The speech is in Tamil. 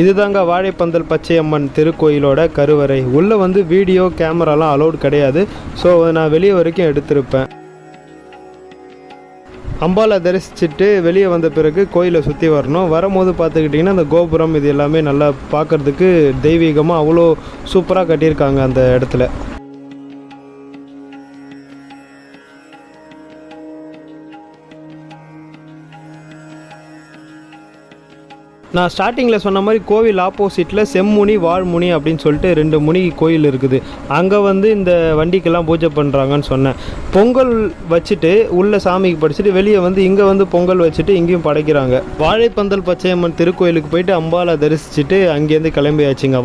இதுதாங்க வாழைப்பந்தல் பச்சையம்மன் திருக்கோயிலோட கருவறை. உள்ளே வந்து வீடியோ கேமராலாம் அலோடு கிடையாது. ஸோ நான் வெளியே வரைக்கும் எடுத்திருப்பேன். அம்பாலை தரிசிச்சுட்டு வெளியே வந்த பிறகு கோயிலை சுற்றி வரணும். வரும்போது பார்த்துக்கிட்டிங்கன்னா அந்த கோபுரம் இது எல்லாமே நல்லா பார்க்குறதுக்கு தெய்வீகமாக அவ்வளோ சூப்பராக கட்டியிருக்காங்க அந்த இடத்துல. நான் ஸ்டார்டிங்கில் சொன்ன மாதிரி கோவில் ஆப்போசிட்டில் செம்முனி வாழ்முனி அப்படின்னு சொல்லிட்டு 2 முனி கோயில் இருக்குது. அங்கே வந்து இந்த வண்டிக்கெல்லாம் பூஜை பண்ணுறாங்கன்னு சொன்னேன். பொங்கல் வச்சுட்டு உள்ளே சாமிக்கு படிச்சுட்டு வெளியே வந்து இங்கே வந்து பொங்கல் வச்சுட்டு இங்கேயும் படைக்கிறாங்க. வாழைப்பந்தல் பச்சையம்மன் திருக்கோயிலுக்கு போயிட்டு அம்பாலை தரிசிச்சுட்டு அங்கேருந்து கிளம்பியாச்சுங்க.